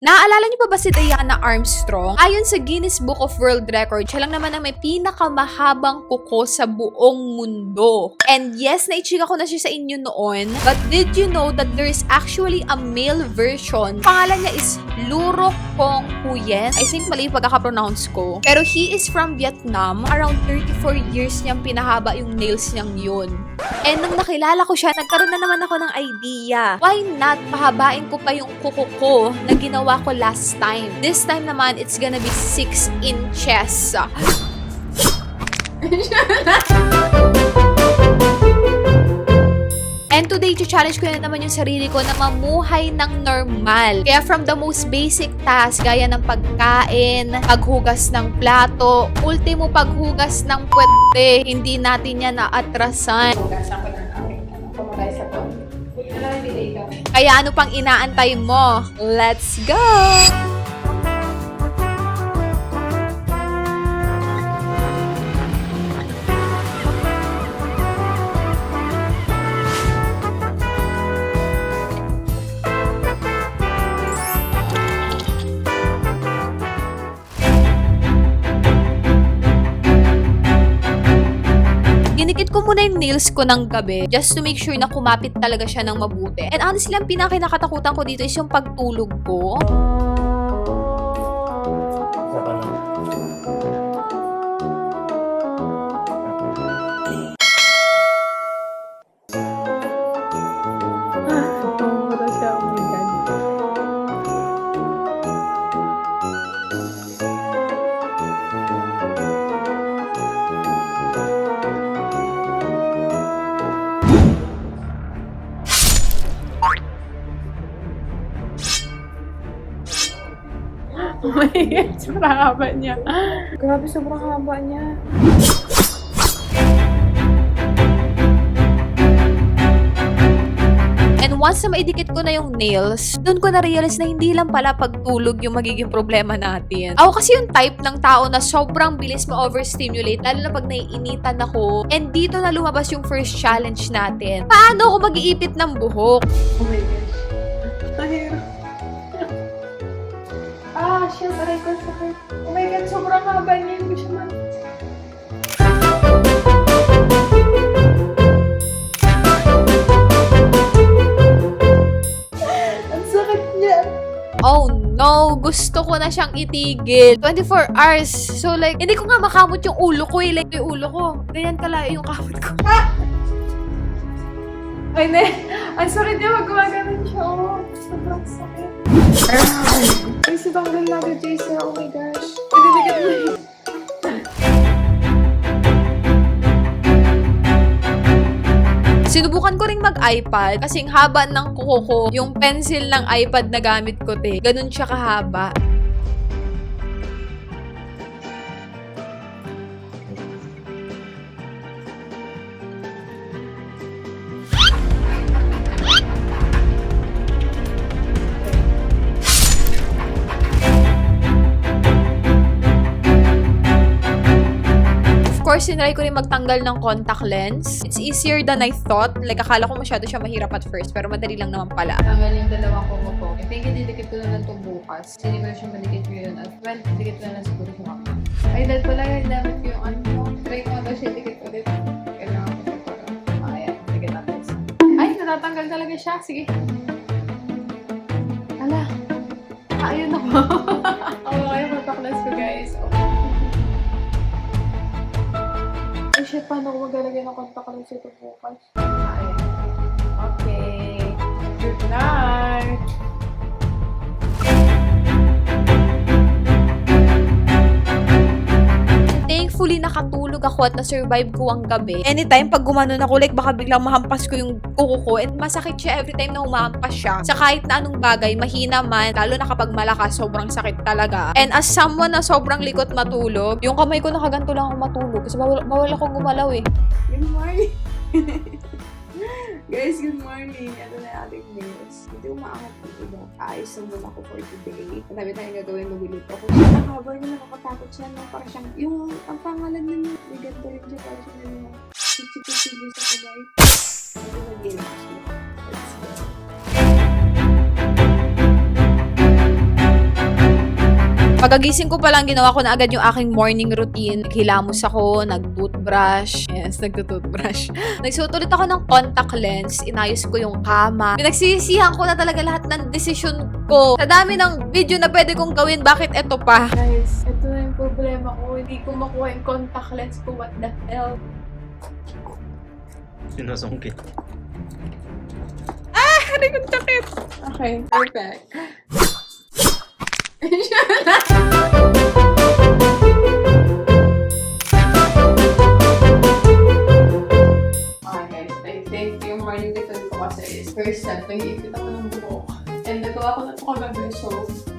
Naaalala niyo pa ba si Diana Armstrong? Ayon sa Guinness Book of World Records, siya lang naman ang may pinakamahabang kuko sa buong mundo. And yes, naichika ko na siya sa inyo noon. But did you know that there is actually a male version? Pangalan niya is Luro Kong Huyen. I think mali yung pagkaka-pronounce ko. Pero he is from Vietnam. Around 34 years niyang pinahaba yung nails niyang yun. And nung nakilala ko siya, nagkaroon na naman ako ng idea. Why not pahabain ko pa yung kuko ko na ginawa ko last time? This time naman, it's gonna be 6 inches. And today, challenge ko na naman yung sarili ko na mamuhay ng normal. Kaya from the most basic task, gaya ng pagkain, paghugas ng plato, ultimo paghugas ng puwete, hindi natin yan naatrasan. Hugasan ko ng aking pumagay sa konti. Kaya ano pang inaantay mo? Let's go! Ginikit ko muna yung nails ko ng gabi just to make sure na kumapit talaga siya ng mabuti. And honestly, ang pinakinakatakutan ko dito is yung pagtulog ko. Tumura siya, oh my God. Oh my God, sobrang haba niya. Grabe, sobrang haba niya. And once na maidikit ko na yung nails, doon ko na-realize na hindi lang pala pagtulog yung magiging problema natin. Ako kasi yung type ng tao na sobrang bilis ma-overstimulate, lalo na pag naiinitan ako. And dito na lumabas yung first challenge natin. Paano ako mag-iipit ng buhok? Oh my gosh. Mahirap. Shit, aray ko, sakit. Oh my God, sobrang haba niya. Hindi siya man. Ang sakit niya. Oh no, gusto ko na siyang itigil. 24 hours. So like, hindi ko nga makamot yung ulo ko eh. Like, yung ulo ko, ganyan kalayo yung kamot ko. Ay, ne. Ang sakit niya. Magkumaganon siya. Oh, sobrang sakit. Ay, si tanggal na agad, Jason. Oh my gosh. Pagdidikit mo yun. Sinubukan ko ring mag-iPad kasing haba ng kuko ko. Yung pencil ng iPad na gamit ko, te. Ganun siya kahaba. Of course, sinry ko rin magtanggal ng contact lens. It's easier than I thought. Like, akala ko masyado siya mahirap at first, pero madali lang naman pala. Tanggal yung dalawang kumo ko. I think didikit ko na lang ito bukas. Hindi ko na siya madikit ngayon. At well, dikit na lang siguro siya maka. Ay, dahil pala yung damit ko yung ano mo. Try ko nga daw siya dikit ulit. Kailangan ko siya para. Ayan, dikit natin. Ay, natatanggal talaga siya. Sige. Ala. Ayun ako. Okay, contact lens ko, guys. Ay, shit, paano ko maglalagay ng contact lens ito bukas? Ayan. Okay. Good night. Thankfully, nakatulog ako at na-survive ko ang gabi. Anytime, pag gumanon ako, like, baka biglang mahampas ko yung kuko ko. And masakit siya every time na humahampas siya. Sa kahit na anong bagay, mahina man, lalo na kapag malakas, sobrang sakit talaga. And as someone na sobrang likot matulog, yung kamay ko nakaganto lang ako matulog. Kasi bawal akong gumalaw eh. Good morning. Guys, good morning. Ano na ating news? Hindi umaangat ng iba. Ayos na muna ako for today. Madami tayong gagawin, magluluto ako. Siya nakabay niya, nakakatakot siya. No? Para siyang, yung, ang pangalan na niya, may ganito rin siya. Para siyang yung chichi-chichi sa kabay. Ano mag-game siya? Let's go. Pagagising ko pa lang, ginawa ko na agad yung aking morning routine. Naghilamos ako, nag-toothbrush. Yes, nag-toothbrush. Nagsuot ulit ako ng contact lens. Inayos ko yung kama. Pinagsisihan ko na talaga lahat ng desisyon ko. Sa dami ng video na pwede kong gawin, bakit eto pa? Guys, ito na yung problema ko. Hindi ko makuha yung contact lens ko. What the hell? Sinusungkit. Hari ko sakit. Okay, perfect. Okay guys, I think yung morning routine ko kasi is first step, nag-iipit ako ng buhok. And nagawa ko na ito kagabi, so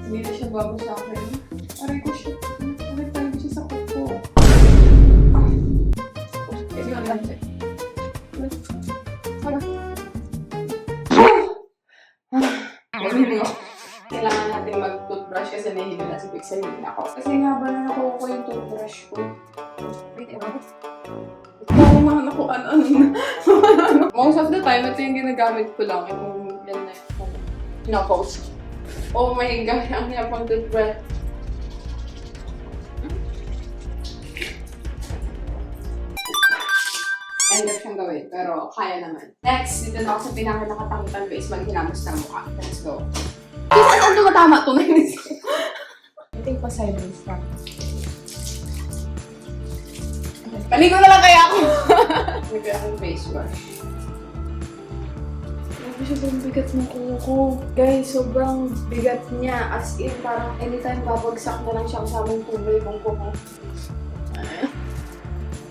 hindi na siya bago sa akin. Aray ko siya. Aray talaga siya sa kuko. Kasi nga lang siya. Kailangan natin mag-toothbrush kasi nahihilo na si Vic sa hiling ako. Kasi nga ba na nakuha ko yung toothbrush ko? Wait, Parang mga naku ano na. Most of the time, ito yung ginagamit ko lang. Itong yan na yung knuckles. Oh my God, ang yapang toothbrush. End up siyang gawin, pero kaya naman. Next, dito na ako sa pinaka-nakatakutan ko is maghilamos ng mukha. Let's go. Kasi ano tumatama ito na yun? I think pa sideways ka. Paligo na lang kaya ako! Nagkaya akong face wash. Grabe siya sobrang bigat ng kuko ko. Guys, sobrang bigat niya. As in, parang anytime babagsak na lang siya kasama yung tubay kong kuko.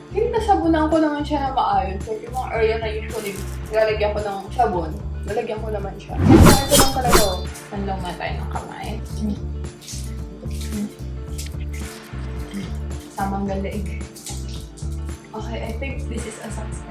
Hindi nasabunan ko naman siya na maayos. So, yung mga area na usually lalagyan ko ng sabon, lalagyan ko naman siya. Kaya ito lang talaga. Panlong na tayo ng kamay. Samang galig. Okay, I think this is a success.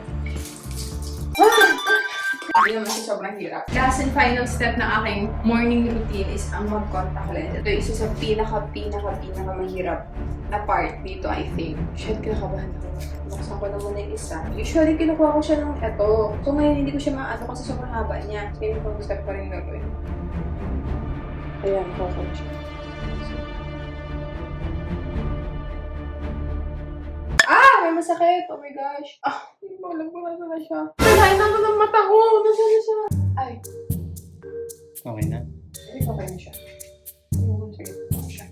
Hindi naman siya sobrang hirap. Last and final step ng aking morning routine is ang mag-contact lens. Ito yung isa sa pinaka-mahirap na part dito, I think. Shit, kinakabahan ako. Buksan ko na muna yung isa. Usually, kinukuha ko siya ng ito. So, ngayon, hindi ko siya maano kasi sobrang haba niya. Kaya ko step pa rin gagawin. Ayan, kuha ko siya. May masakit! Oh my gosh! Hindi ko alam kung nasa na siya. Kailangan naman ng mata ko! Nasa na siya? Ay! Okay na. Hindi okay na siya. Hindi ko sige. Okay siya.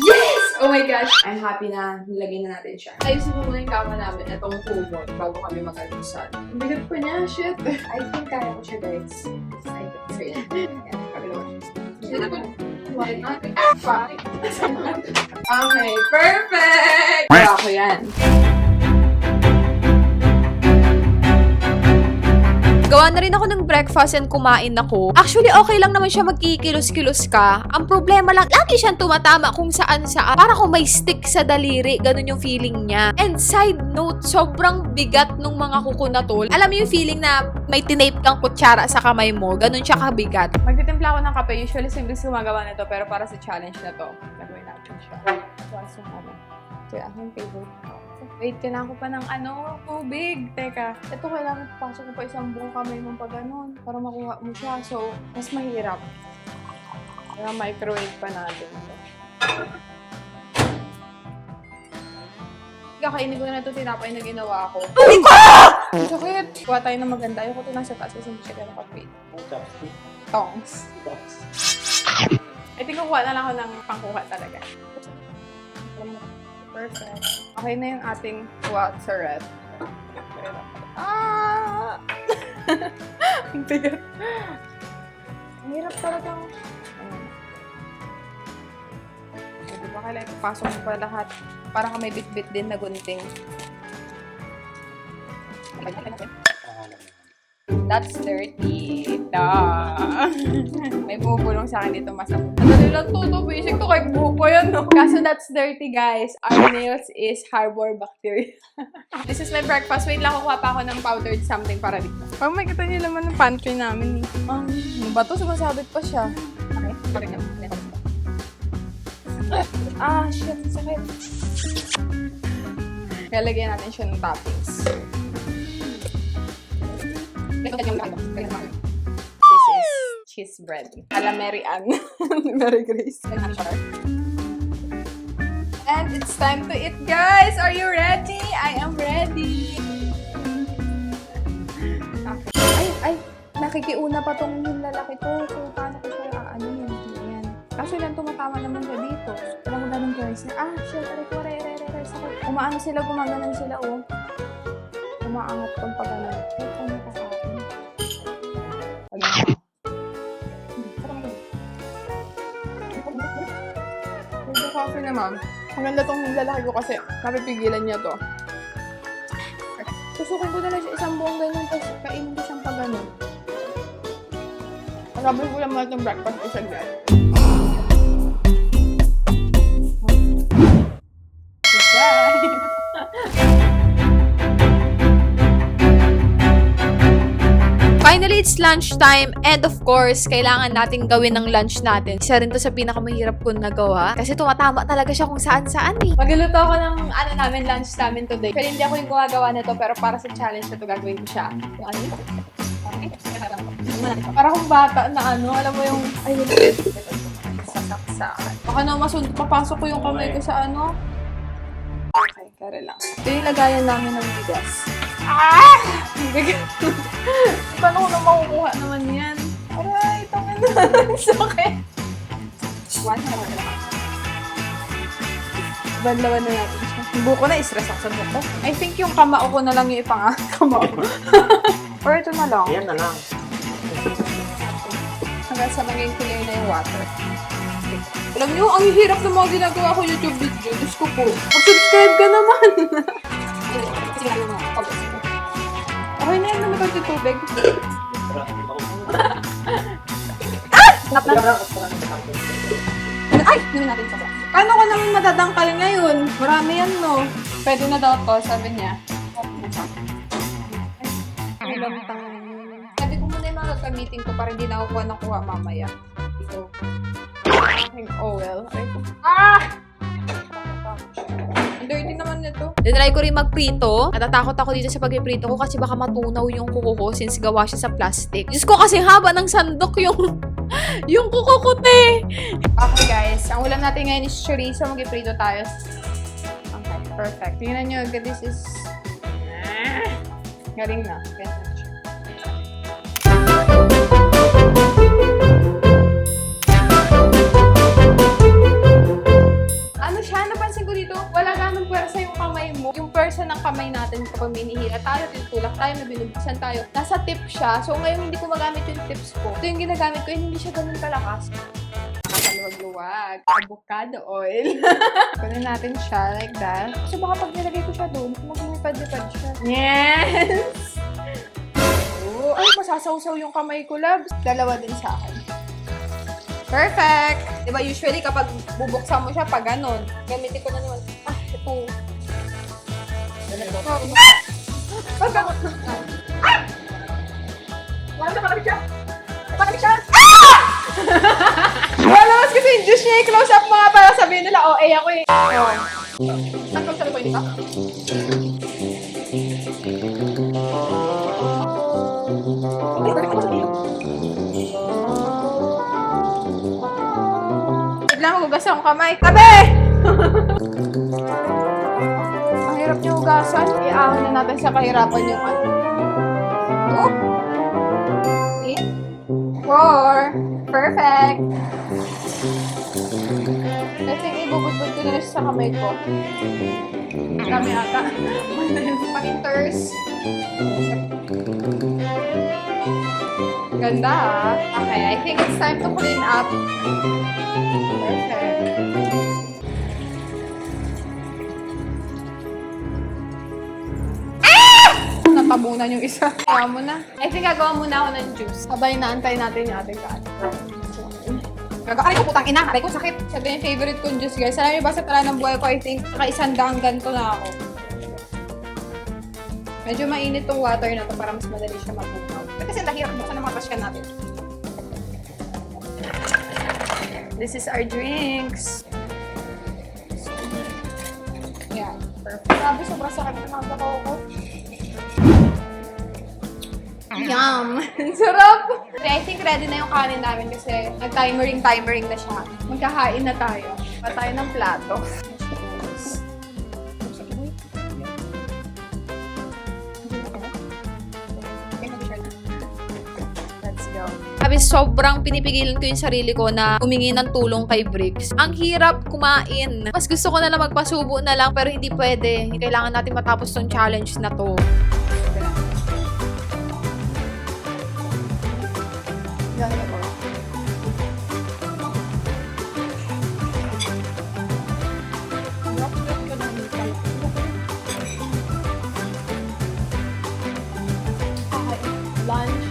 Yes! Oh my gosh! I'm happy na nilagay na natin siya. Ayusin mo muna yung kama namin. Itong kumot bago kami mag-alusan. Ang bigat pa niya. Shit! I think kaya ko siya, guys. I think so. Why not? Fine. Okay, perfect! Kaya ako yan. Gawa na rin ako ng breakfast and kumain ako. Actually, okay lang naman siya magkikilos-kilos ka. Ang problema lang, lagi siyang tumatama kung saan-saan. Para kung may stick sa daliri, ganun yung feeling niya. And side note, sobrang bigat nung mga kuko na to. Alam mo yung feeling na may tinape kang kutsara sa kamay mo, ganun siya kabigat. Magtitimpla ako ng kape. Usually, simple gumagawa nito, pero para sa challenge na to, gagawin natin siya. Once yung ano. Ito yung aking favorite. Wait, kailangan ko pa ng tubig. Teka, ito kailangan pasok ko pa isang buong kamay mo pa ganun para makuha mo siya. So, mas mahirap. Kaya microwave pa natin ito. Kakainin ko na ito tinapay na ginawa ko. Sakit! Kuha tayo ng maganda. Ayoko ito nasa taas kasi hindi siya ganun ka-wait. Tongs. I think kukuha na lang ako ng pangkuha talaga. Perfect. Okay na yung ating watseret. Ang bigat. Ang hirap talagang... Diba kailangan ipasok mo pa lahat para ka may bit-bit din na gunting. That's dirty. May bubulong sa akin dito masama. Madali lang to. Basic to kahit buko yan, no? Kaso that's dirty, guys. Our nails is harbor bacteria. This is my breakfast. Wait lang, kukuha pa ako ng powdered something para dito. Parang may kita niyo naman ng pantry namin, eh. Ano ba to? Sumasabit pa siya. Okay, parang naman. Shit. Sakit. Kaya lagyan natin siya ng toppings. ready. Ala Mary Ann. Mary Grace. And it's time to eat, guys! Are you ready? I am ready! Okay. Ay! Nakikiuna pa tong yung lalaki ko. So, paano ko siya ano yun? Ayan. Kaso lang tumatama naman siya dito. Alam mo ba ng guys na, shit, aray, sakit. Umaano sila, gumaganan sila, oh. Umaangat tong pag-anan. Ay, paano ka sa akin? Medyo coffee naman. Maganda tong lalaki ko kasi napipigilan niya to. Susukin ko na lang siya isang buong ganyan tapos kainin ko siyang pag gano'n. Pagkabal ko lang mga breakfast ko siya guys. Finally, it's lunchtime and of course, kailangan nating gawin ng lunch natin. Isa rin to sa pinakamahirap ko nagawa kasi tumatama talaga siya kung saan-saan eh. Magluluto ako ng lunch namin today. Pero hindi ako yung gumagawa nito pero para sa challenge na to gagawin ko siya. Yung ano yun? Para kung bata na alam mo yung sasaksakan. Baka na papasok ko yung kamay ko sa Okay, kare lang. Ito yung lagayan namin ng bigas. Paano ko na makukuha naman yan? Aray, tangin na. Sakit. Banlawan na natin siya. Yung buko na, stress ako sa buko. I think yung kamao ko na lang yung kamao. Or ito na lang. Yan na lang. Hanggang sa maging clear na yung water. Alam niyo, ang hirap ng mga ginagawa ko YouTube video. Diyos ko po. Mag-subscribe ka naman. Okay na yan naman ito tubig. Ay! Namin natin sa box. Paano ko naman matadangkal ngayon? Marami yan, no? Pwede na daw to, sabi niya. Ay, lantang. Sabi ko muna yung mga gagamitin ko para hindi na ako nakuha mamaya. Ito. Oh well. Ang dirty naman nito. Tinry ko rin magprito. Natatakot ako dito sa pagpiprito ko kasi baka matunaw yung kuko ko since gawa siya sa plastic. Diyos ko kasi haba ng sandok yung kuko ko, te. Okay guys, ang ulam natin ngayon is chorizo. Magpiprito tayo. Okay, perfect. Tingnan nyo, this is... Galing na. Ganyan siya. Napansin ko dito, wala ganong pwersa yung kamay mo. Yung pwersa ng kamay natin kapag minihila tayo, tinutulak tayo, nabinubuksan tayo. Nasa tip siya. So ngayon hindi ko magamit yung tips ko. Ito yung ginagamit ko, hindi siya ganun kalakas. Nakakaluwag-luwag. Avocado oil. Kunin natin siya like that. So baka pag nilagay ko siya doon, maglipad-lipad siya. Yes! Oh, ay, masasawsaw yung kamay ko, labs. Dalawa din sa akin. Perfect! Diba usually kapag bubuksan mo siya pag ganon, gamitin ko na naman. Ito. Wala na parang siya! Parang siya! Wala mas kasi yung juice niya i-close up mga para sabihin nila, ako eh. Saan close up ko yun ito? Biglang hugasan ang kamay. Tabi! Ang hirap niyo hugasan. Iahon na natin sa kahirapan yung 2, 3, 4. Perfect! I think ibubudbud ko na rin sa kamay ko. Dami ata. Panginters. Ganda ah. Okay, I think it's time to clean up. Perfect. Natabunan yung isa. Kaya mo na. I think gagawa muna ako ng juice. Sabay naantay natin yung ating kaan. Aray ko, putang ina. Aray ko, sakit. Sabi yung favorite kong juice, guys. Alam niyo ba sa tala ng buhay ko, I think, naka-100 ganito na ako. Medyo mainit tong water na to para mas madali siya mabukaw. Kasi dahil buksan ng mga pasyan natin. This is our drinks. Yeah, perfect. Sabi, sobrang sakit na mga kakao ko. Yum! Sarap! I think ready na yung kanin namin kasi nag-timering na siya. Magkakain na tayo. Pa tayo ng plato. Let's go. Sabi, sobrang pinipigilan ko yung sarili ko na humingi ng tulong kay Briggs. Ang hirap kumain. Mas gusto ko na lang magpasubo na lang pero hindi pwede. Kailangan natin matapos tong challenge na to. Lunch.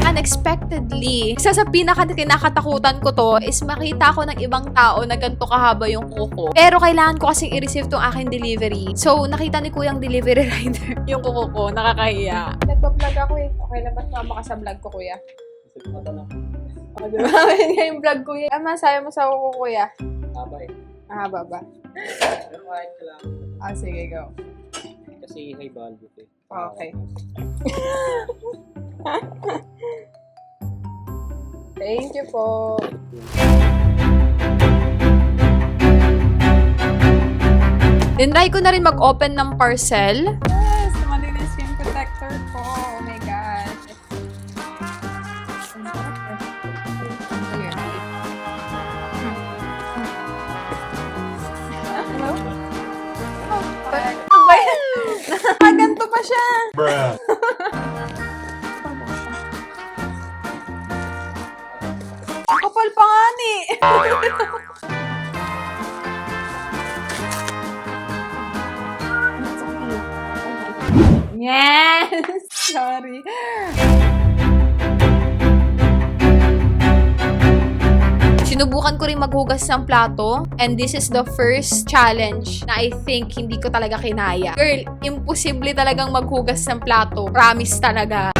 Unexpectedly, isa sa pinaka-kinakatakutan ko to is makita ko ng ibang tao na ganito kahaba yung kuko. Pero kailangan ko kasing i-receive tong aking delivery. So, nakita ni Kuyang delivery rider yung kuko ko. Nakakahiya. Nagpa-vlog ako eh. Okay lang, ba't mama ka sa vlog ko, kuya? Okay, diba? Ayan nga yung vlog, kuya. Ano masabi mo sa kuko, kuya? Haba eh. Haba ba? Pero kahit ka lang. Sige, go. Kasi high value eh. Okay. Thank you po. Tinry ko na rin mag-open ng parcel. Yes, malinis yung protector ko. Oh my gosh. Hello? Ano ba yan? Nakaganto pa siya. Bruh. Kapal pa nga ni. Yes! Sorry. Sinubukan ko rin maghugas ng plato and this is the first challenge na I think hindi ko talaga kinaya. Girl, imposible talagang maghugas ng plato. Promise talaga.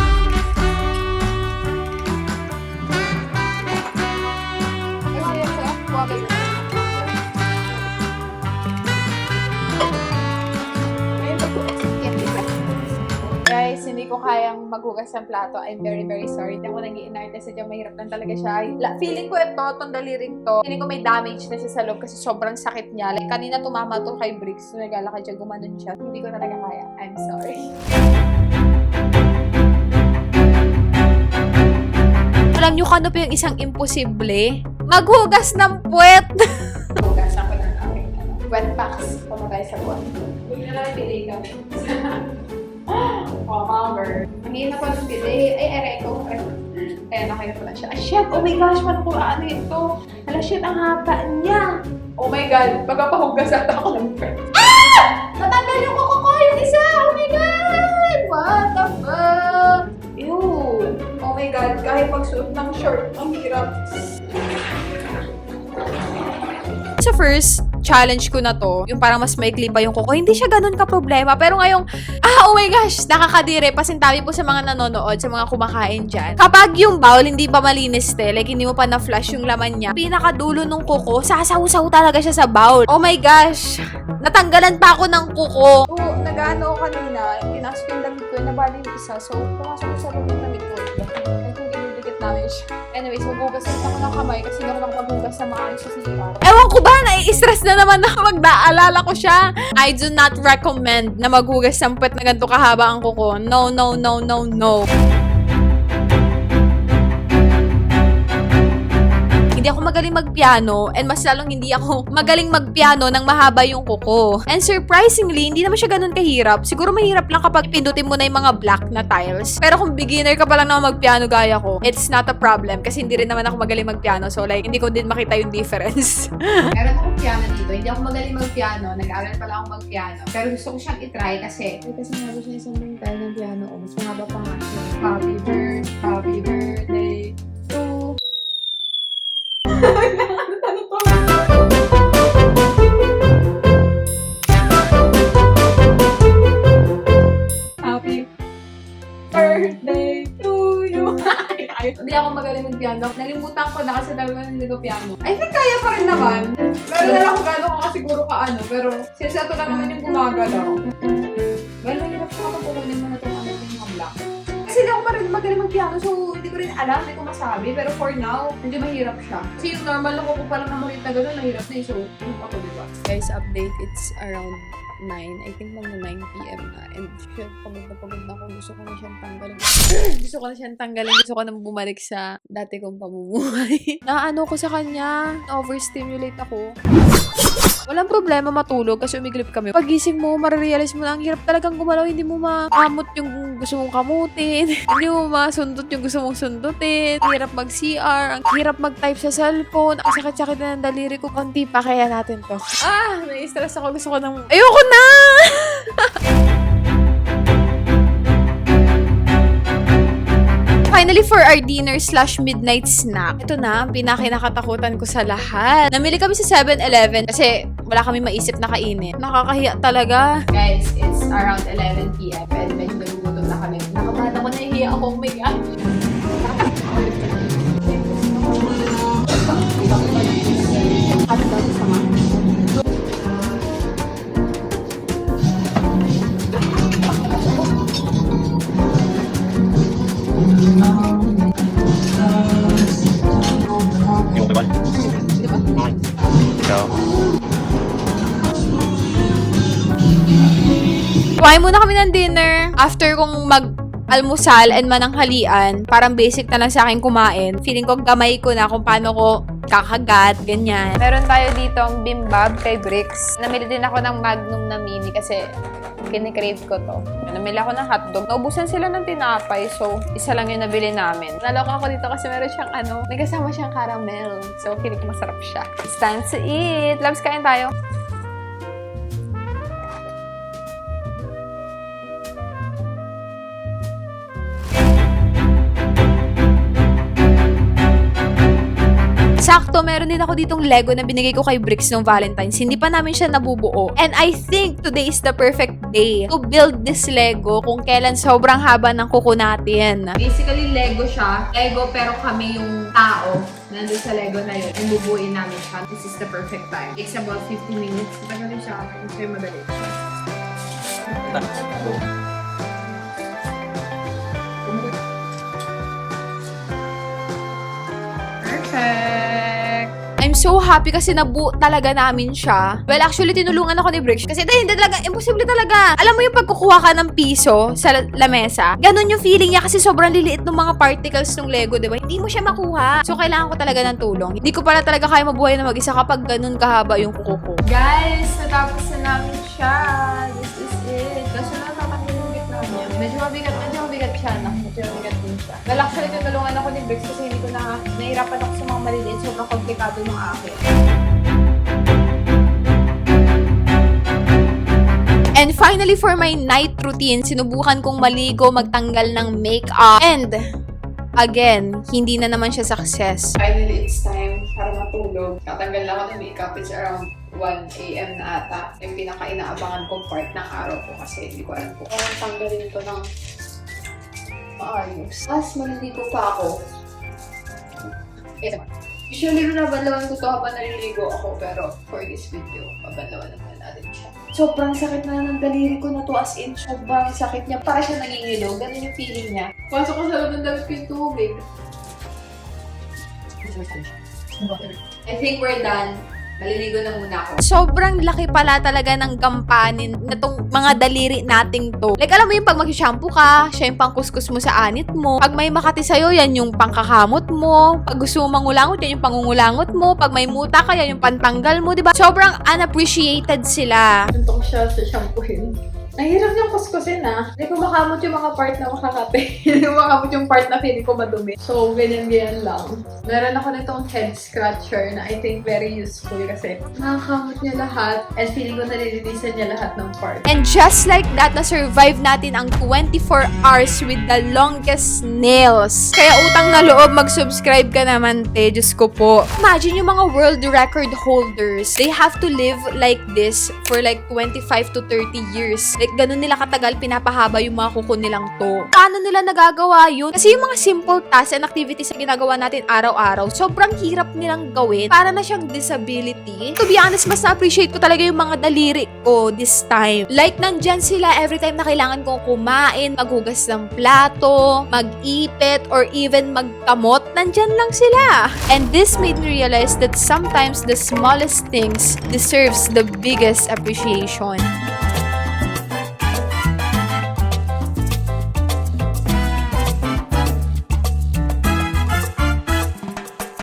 Guys, hindi ko kayang maghugas ng plato. I'm very, very sorry. Hindi ako nag-i-inarte kasi mahirap lang talaga siya. Feeling ko itong daliring to, feeling ko may damage na siya sa loob kasi sobrang sakit niya. Like, kanina tumama to kay Briggs. So, naglalakad siya, gumanon siya. Hindi ko talaga kaya. I'm sorry. Alam niyo kano pa yung isang imposible? Maghugas ng puwet! Hugas ako ng aking wet packs. Pumatay sa buwan. Huwag na lang pili ka. Oh, mother. Ang hina pa ng pili. Ay, ere ko. Ayan, okay na pala siya. Ah, shit! Oh my gosh! Paano kung ano ito? Hala, shit! Ang haba niya! Oh my god! Magpapahugas at ako ng puwet. Ah! Natanggal yung kuko ko! Yung isa! Oh my god! What the fuck? Ew! Oh my god, kahit magsuot ng short, ang hirap. Sa first challenge ko na to, yung parang mas maikli pa yung kuko, hindi siya ganun ka-problema. Pero ngayong, oh my gosh, nakakadire. Pasintabi po sa mga nanonood, sa mga kumakain dyan. Kapag yung bowl hindi pa malinis, like hindi mo pa na-flush yung laman niya, pinakadulo ng kuko, sasaw-saw talaga siya sa bowl. Oh my gosh, natanggalan pa ako ng kuko. So, nag-ano ko kanina, pinasok yung damit ko, nabali yung isa. So, pumasok ko sa loob yung damit ko. I think inidikit namin siya. Anyways, maghugas ako ng kamay kasi hindi ako maghugas na maayos sa CR. Ewan ko ba, nai-stress na naman ako magdaalala ko siya. I do not recommend na maghugas ng puwet na ganito kahaba ang kuko. No, no, no, no, no. Hindi ako magaling magpiano and mas lalong hindi ako magaling magpiano nang mahaba yung kuko. And surprisingly, hindi naman siya ganun kahirap. Siguro mahirap lang kapag pindutin mo na yung mga black na tiles. Pero kung beginner ka pa lang naman magpiano gaya ko, it's not a problem kasi hindi rin naman ako magaling magpiano. So like, hindi ko din makita yung difference. Meron akong piano dito. Hindi ako magaling magpiano. Nag-aaral pala akong magpiano. Pero gusto ko siyang itry kasi mahaba siya isang tile ng piano. O, mas mahaba pa nga siya. Happy birthday to Happy birthday to you. Hindi ako magaling mag-piano. Nalimutan ko na kasi talaga hindi ko piano. I think kaya pa rin naman. Pero wala ko gano'n ka siguro ka ano. Pero since ito lang naman yung gumagalaw. Well, mahirap siya kapag kukunin mo na itong ano yung mga black. Kasi hindi ako pa rin magaling mag-piano, so hindi ko rin alam, hindi ko masabi. Pero for now, medyo mahirap siya. Kasi yung normal na ko pa lang na malit na gano'n, mahirap na eh. So, ano ako, diba? Guys, update, it's around 9. I think mga 9 p.m. na. And shit, pagod na ako. Gusto ko na siyang tanggalin. Gusto ko na bumalik sa dati kong pamumuhay. Naano ko sa kanya. Overstimulate ako. Walang problema matulog kasi umiglip kami. Pagising mo, marirealize mo na ang hirap talagang gumalaw. Hindi mo makamot yung gusto mong kamutin. Hindi mo masundot yung gusto mong sundutin. Ang hirap mag-CR. Ang hirap mag-type sa cellphone. Ang sakit-sakit na ng daliri ko. Konti pa, kaya natin to. Nai-stress ako. Gusto ko ng... Ayoko na! Finally, for our dinner/midnight snack, ito na, ang pinakinakatakutan ko sa lahat. Namili kami sa 7-Eleven kasi wala kami maisip na kainin. Nakakahiya talaga. Guys, it's around 11 p.m. and medyo nagugutom na kami. Nakabahan ako, nahihiya ako. Oh my God. At daw sama. Yung okay ba? Diba? So, Kumain muna kami ng dinner. After kong mag-almusal and mananghalian, parang basic na lang sa akin kumain. Feeling ko gamay ko na kung paano ko kakagat, ganyan. Meron tayo dito ang bimbab kay Bricks. Namili din ako ng Magnum na mini kasi kinikrave ko to. Namili ako ng hotdog. Naubusan sila ng tinapay, so isa lang yung nabili namin. Naloka ako dito kasi meron siyang may kasama siyang caramel. So, feeling ko masarap siya. It's time to eat! Loves, kain tayo. Sakto, meron din ako ditong Lego na binigay ko kay Bricks nung Valentine's. Hindi pa namin siya nabubuo. And I think today is the perfect day to build this Lego kung kailan sobrang haba ng kuko natin. Basically, Lego siya. Lego pero kami yung tao nandun sa Lego na yun. And bubuuin namin siya. This is the perfect time. It's about 50 minutes. Tagalin siya. Kasi madali. Perfect! I'm so happy kasi nabuo talaga namin siya. Well, actually, tinulungan ako ni Bricks. Kasi hindi talaga, imposible talaga. Alam mo yung pagkukuha ka ng piso sa lamesa? Ganon yung feeling niya kasi sobrang liliit ng mga particles ng Lego, di ba? Hindi mo siya makuha. So, kailangan ko talaga ng tulong. Hindi ko pala talaga kaya mabuhay na mag-isa kapag ganon kahaba yung kuko ko. Guys, natapos na namin siya. This is it. Kaso natatanggal yung gitna niya. Medyo mabigat siya, no? Medyo mabigat din siya. Well, actually, tinulungan ako ni Bricks kasi hindi ko nahirapan ako sa mga maliliit. Sobrang komplikado ng akin. And finally, for my night routine, sinubukan kong maligo, magtanggal ng makeup. And, again, hindi na naman siya success. Finally, it's time para matulog. Tatanggal na ako ng makeup. It's around 1 a.m. na ata. Yung pinaka-inaabangan kong part ng araw ko kasi hindi ko alam kung tanggalin ito ng maayos. As maliligo pa ako. Usually, nabanlawan ko ito habang naliligo ako, pero for this video, mabanlawan naman natin siya. Sobrang sakit na ng daliri ko na to, as in, sobrang sakit niya. Para siya nangingilo, ganun yung feeling niya. Pasok ko sa loob ng damit ko yung tubig. I think we're done. Maliligo na muna ako. Sobrang laki pala talaga ng gampanin na tong mga daliri nating to. Like, alam mo yung pag mag-shampoo ka, siya yung pangkuskus mo sa anit mo. Pag may makati sa'yo, yan yung pangkakamot mo. Pag gusto mo mangulangot, yan yung pangungulangot mo. Pag may muta ka, yan yung pantanggal mo, diba? Sobrang unappreciated sila. Gusto ko siya sa shampooin. Nahirap niyang kuskusin Hindi ko makamot yung mga part na makakape. Hindi ko makamot yung part na feeling ko madumi. So, ganyan lang. Meron ako nitong head scratcher na I think very useful kasi nakakamot niya lahat and feeling ko nalilinisan niya lahat ng part. And just like that, na-survive natin ang 24 hours with the longest nails. Kaya utang na loob, mag-subscribe ka naman, te. Diyos ko po. Imagine yung mga world record holders. They have to live like this for like 25 to 30 years. Like, ganun nila katagal pinapahaba yung mga kuko nilang to. Paano nila nagagawa yun? Kasi yung mga simple tasks and activities na ginagawa natin araw-araw, sobrang hirap nilang gawin. Para na siyang disability. To be honest, mas na-appreciate ko talaga yung mga daliri ko this time. Like, nandyan sila every time na kailangan kong kumain, maghugas ng plato, mag-ipit, or even magkamot, nandyan lang sila. And this made me realize that sometimes the smallest things deserves the biggest appreciation.